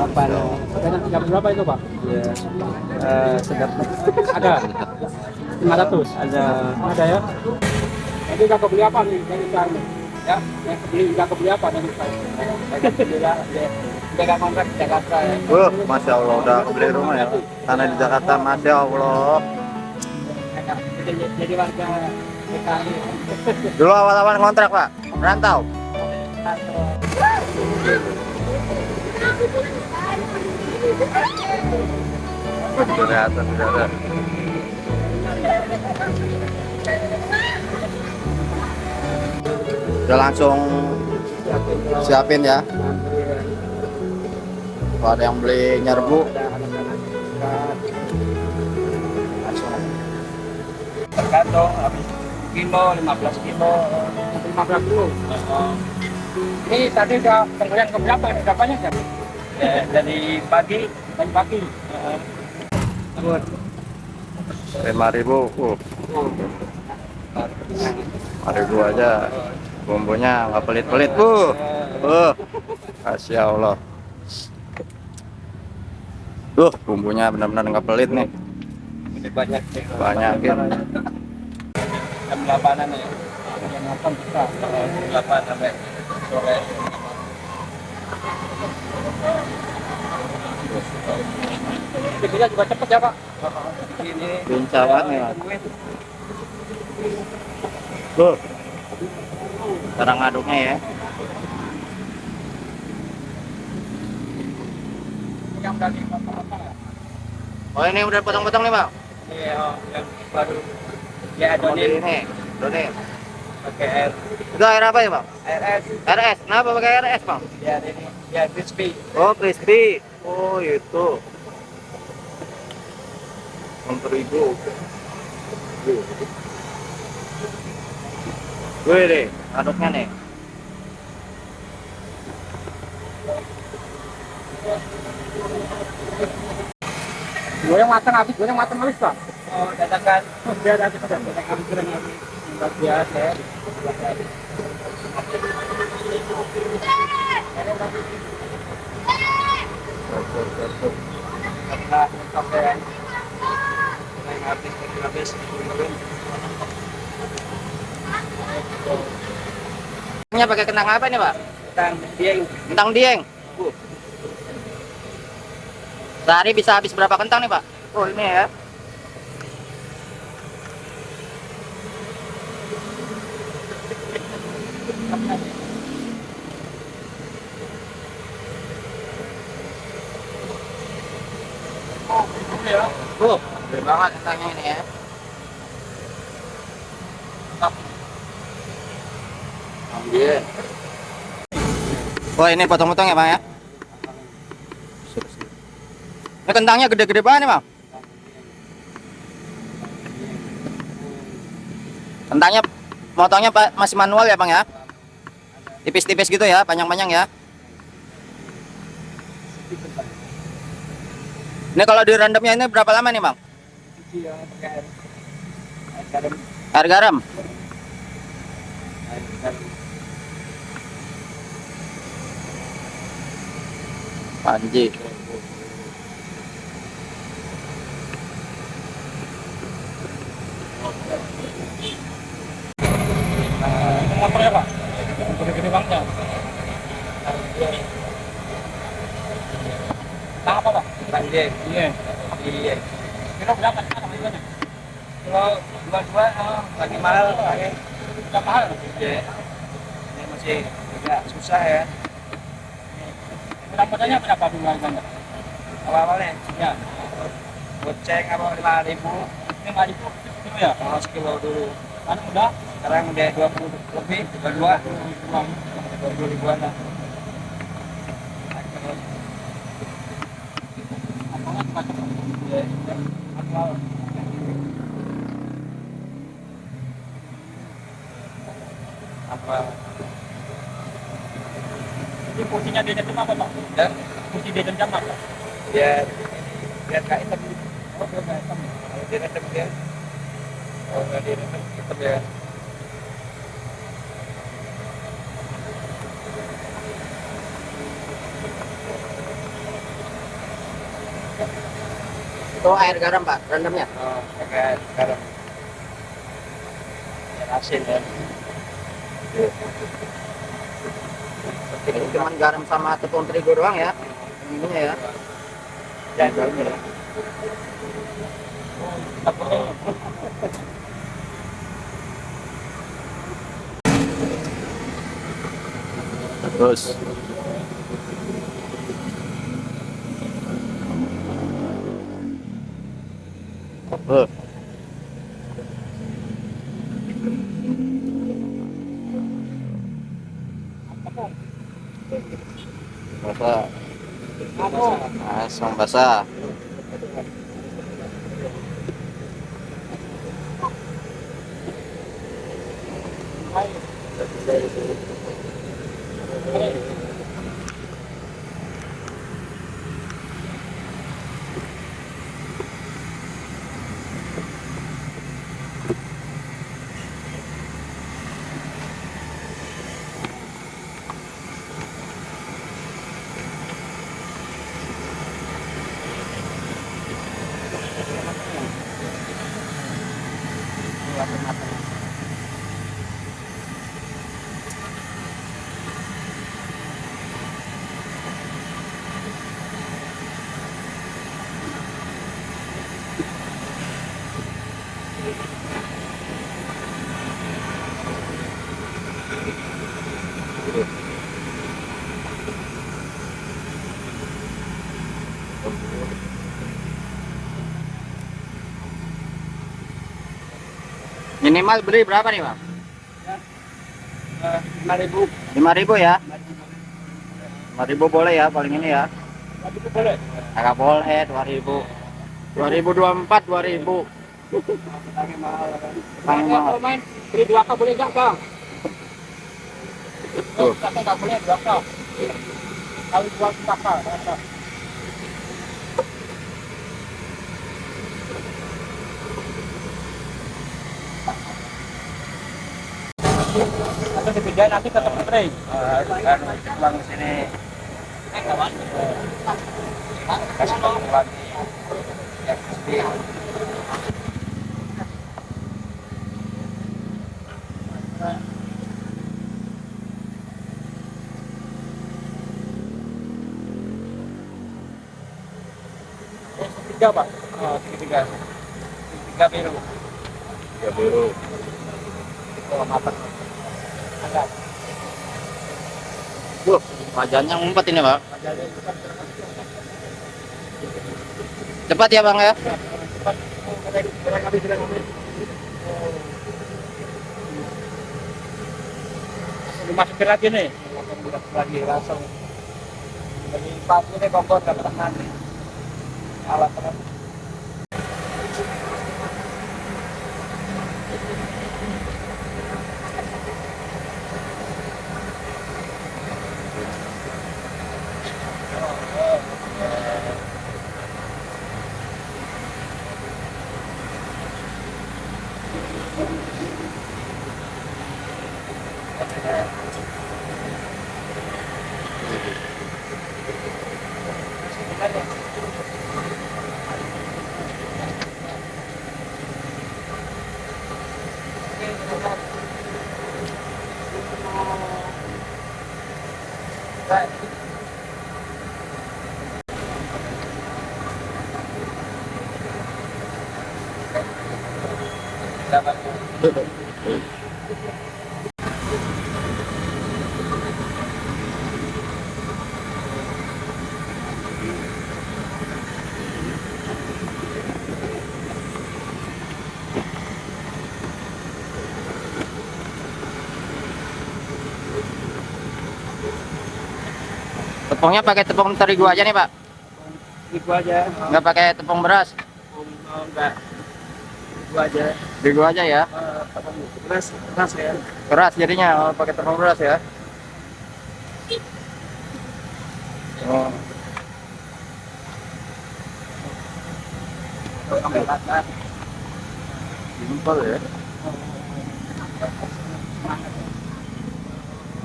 Kapan? Jam berapa itu Pak? Ya, sedap. Ada 500. Ada. Ada ya. Jadi nggak kebeli apa nih dari sana? Ya, yang kebeli nggak kebeli apa dari sana? Jaga kontrak di Jakarta ya. Masya Allah udah beli rumah ya. Tanah di Jakarta, Masya Allah. Jadi warga DKI. Dulu awal-awal kontrak Pak, merantau. Kelihatan sudah ada. Udah langsung siapin ya. Kalau ada yang beli nyerbu, Tergantung habis kilo 15 kilo 15 kilo. Ini tadi udah pembelian keberapa? Udah banyak ya? Dari pagi. 5.000. 5.000 aja. Bumbunya nggak pelit-pelit, Bu. Masya Allah. Bumbunya benar-benar nggak pelit nih. Ini banyak. Banyakin. Jam 8-an ya. Jam 8 bisa. 8 sampai sore. Bikinnya juga cepet ya Pak? Ini Lincah banget nih, Mas. Cara ngaduknya ya. yang dari apa ya? Oh, ini udah potong-potong nih, Bang. Iya, yang baru. Ya, Ini, adonin Donin. pakai air Itu air apa ya, Bang? RS. RS. Kenapa pakai RS, Bang? Biar ini, biar crispy. Oh, crispy. Oh, itu. 6.000. Gue deh, aduknya nih. Goreng matang habis Pak. Oh, dadakan. Biar nanti dadakan goreng habis. Enggak biasa ya. Karena sampai goreng habis. Ini pakai kentang apa nih, Pak? Kentang dieng. Kentang dieng. Sehari bisa habis berapa kentang nih, Pak? Oh, ini ya. Gede banget kentangnya ini ya. Iya. Oh, ini potong-potong ya, Bang ya? Ini kentangnya gede-gede banget nih, Bang. Kentangnya potongnya masih manual ya, Bang ya? Tipis-tipis gitu ya, panjang-panjang ya. Ini kalau direndamnya ini berapa lama nih, Bang? Air garam. Panji. Motor ya Pak? Gede-gede banget ya? Tang apa Pak? Tang dieng. Iya. Kilo berapa sekarang harganya? Kilo 22 lagi mahal. Udah mahal? Iya. Ini masih agak susah ya. Pendapatannya berapa dulu harganya? Awal-awalnya? Ya. Goceng apa 5.000? 5.000 kilo ya? Kalau sekilo dulu. Kan udah? Sekarang udah 20 lebih, 22 ribuan lah. Apa? Ini fungsinya dia jam apa Pak? Ya? Fungsi dia jam apa? Biar nggak hitam. Oh, biar nggak hitam. Kalau dia hitam dia. Oh, nggak dia hitam ya. Itu air garam Pak, rendamnya. Oh, pakai garam. Air asin ya. Ini cuma garam sama tepung terigu doang ya. Ininya ya. Ya, Dalamnya ya. Terus basah, langsung basah. Minimal beli berapa nih Bang? 5.000. 5.000 ya? 5.000 boleh ya paling ini ya? 5.000 boleh. Agak boleh 2.000. 2024 2.000. Pakai mahal kan. Paling mahal. Kalau main beli 2K boleh enggak, Bang? Tuh. Tapi enggak boleh 2K. Kalau jual 2K, enggak. Atau dipindahin nanti ke tempat kering. Kan pulang ke sini. Kasih tahu lagi. Ya, pasti. Tiga Pak. Oh, tiga. Tiga biru. Ya biru. Oh, matang. Agak. Wajannya ngumpet ini Pak. Cepat ya Bang ya. Dimasukin lagi nih, lagi langsung dari pagi ini kompor nggak pernah nanti alat terus. Tepungnya pakai tepung terigu aja nih Pak. Itu aja. Nggak pakai tepung beras. Enggak. Itu aja. Terigu aja ya. Keras ya. Keras jadinya pakai tepung beras ya. Oh. Simpel ya.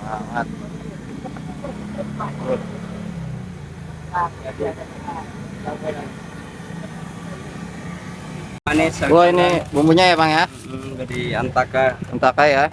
Sangat. Manis. Wah, ini bumbunya ya Bang ya. Dari Antaka. Antaka ya.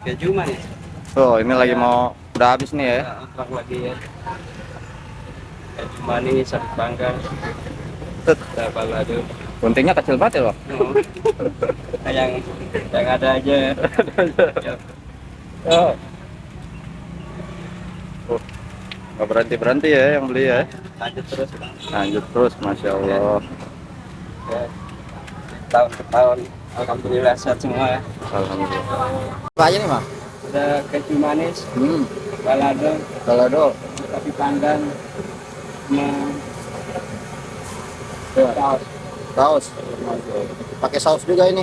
Keju manis. Oh, ini lagi mau udah habis nih ya. Antrak lagi ya. Keju manis, sapi panggang. Tut. Ada balado. Guntingnya kecil banget ya loh. Nah, yang ada aja. Ya. Oh. Oh. Nggak berhenti ya yang beli ya. Lanjut terus. Lanjut terus, Masya Allah. Ya. Tahun ke tahun. Alhamdulillah sehat semua ya. Alhamdulillah. Apa aja nih Bang? Ada keju manis, Hmm. balado, Balado. sapi panggang, sama saus. Saus. Pakai saus juga ini.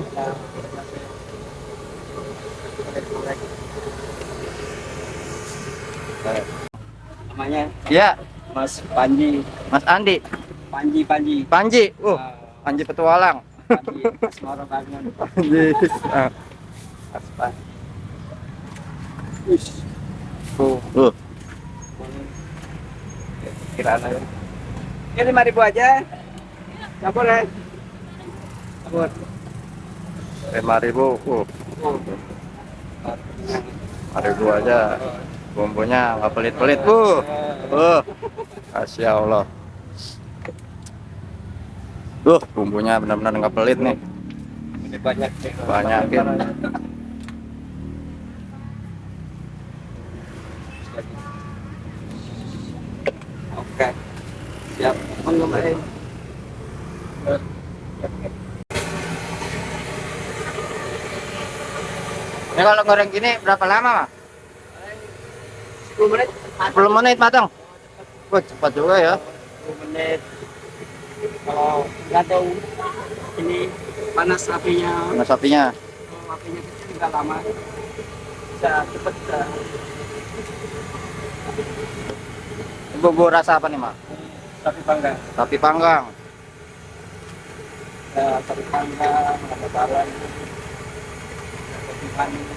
Namanya Ya, Mas Panji. Mas Andi. Panji. Panji. Ah, Panji petualang. Panji Asmara Bangun. Panji. Ah. Aspan. Uh. Kiraan aja. Ini 5.000 aja. Campur ya. Campur. 5.000. 5.000 aja. Bumbunya nggak pelit-pelit. Masya Allah. Bumbunya benar-benar nggak pelit nih. Ini banyak. Banyakin. Oke. Siap. Mengemai. Ini kalau goreng gini berapa lama, Mas? 10 menit. 10 menit matang. Wah, cepat juga ya. 10 menit. Kalau gantung ini panas apinya. Nah, sapinya. Kalau apinya kecil nggak lama. Bisa cepet. Bumbu rasa apa nih, Mas? Sapi panggang. Sapi panggang. Sapi panggang, ada bawang, ada manis.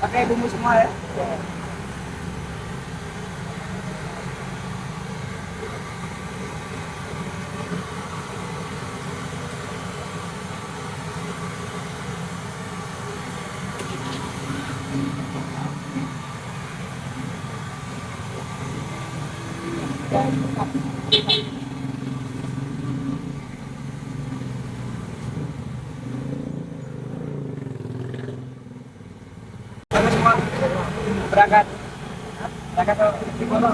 Pakai bumbu semua ya. Kami semua berangkat ke Cibono.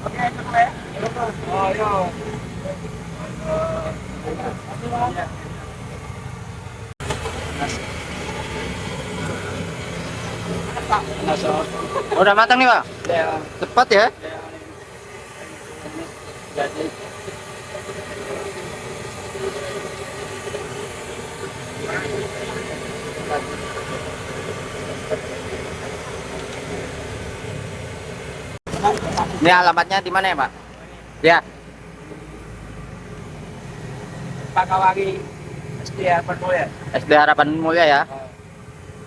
Oke, cukup ya. Oh, yo. Udah matang nih, Pak? Ya. Cepat ya? Jadi Ini alamatnya di mana ya, Pak? Ya, Pak Kawagi SD Harapan Mulia. SD Harapan Mulia ya.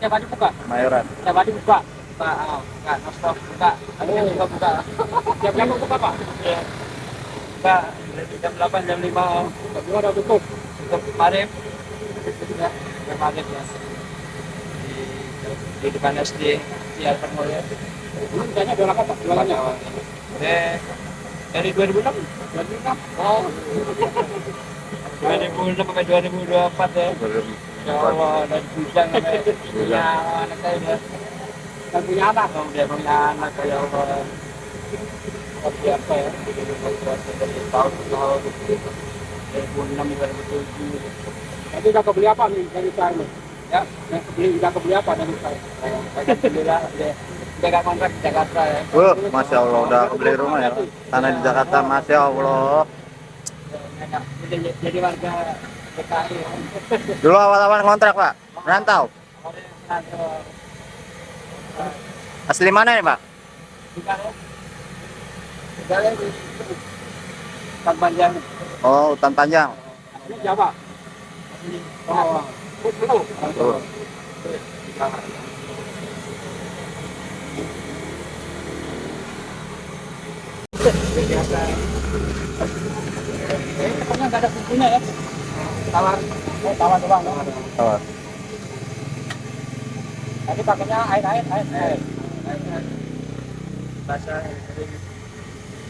Tiap hari buka. Mayoran. Tiap hari buka. Buka. Non-stop buka. Akhirnya buka. Tiap jam buka, Pak? Iya. Buka dari jam 8, jam 5. Tapi udah tutup. Tutup kemarin. Ya, kemarin ya. Di depan SD di Harapan Mulia. Belum kayaknya udah lama, Pak, jualannya. Dari 2006. 2006. Oh. 2006 sampai 2024 ya. Ya Allah, dari bujang sampai punya anak saya udah. Dan punya anak dong, dia punya anak ya Allah. Luar biasa ya. Dari tahun ke tahun 2006 2007. Tapi udah kebeli apa nih dari saya nih? Ya, yang kebeli udah kebeli apa dari saya? Alhamdulillah deh. jaga kontrak di Jakarta ya. Masya Allah udah beli rumah ya. Tanah di Jakarta, Masya Allah. Jadi warga DKI. Dulu awal-awal ngontrak Pak, merantau. Asli mana nih Pak? Tinggalnya di Tan Panjang. Oh, hutan panjang. Ini Jawa. Oh, Oh. Pokoknya nggak ada fungsinya ya. Tawar. Tawar doang. Tawar. Tadi pakainya air. Basah.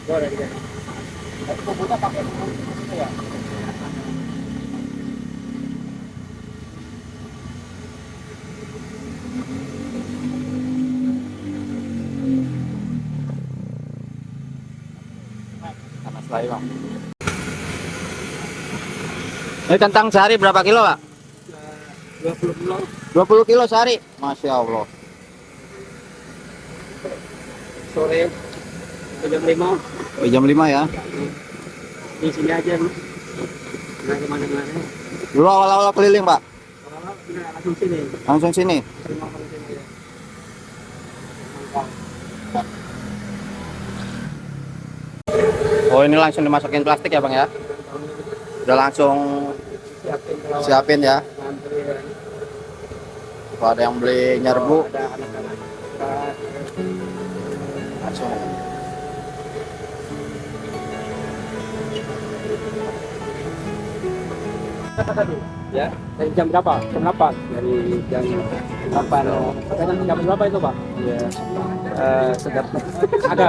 Boleh dia. Tapi kubunya pakai bumbu gitu ya. Panas lagi Bang. Ini kentang sehari berapa kilo Pak? 20 kilo. 20 kilo sehari. Masya Allah. Sore jam 5 Oh, jam 5 ya. di sini aja. Nggak kemana-mana. Dulu awal-awal keliling Pak. Nah, langsung sini. Langsung sini. Terima kasih sini ya. Oh, ini langsung dimasukin plastik ya Bang ya. Udah langsung siapin ya. Antri ya. Kalau ada yang beli nyerbu Ada anak-anak. langsung. Ya, dari jam berapa? Jam 8. Dari jam 8. Sekarang jam berapa itu, Pak? Ya, sedap. Ada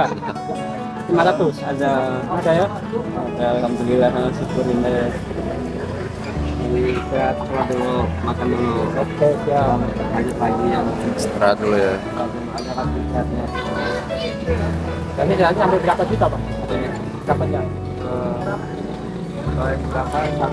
500, ada ya. Ya, alhamdulillah, syukurin ya. Istirahat dulu, makan dulu. Oke, ya. Lanjut lagi yang Istirahat dulu ya. ada lagi istirahatnya. Ini jalannya sampai berapa juta, Pak? Berapa jam? Berapa?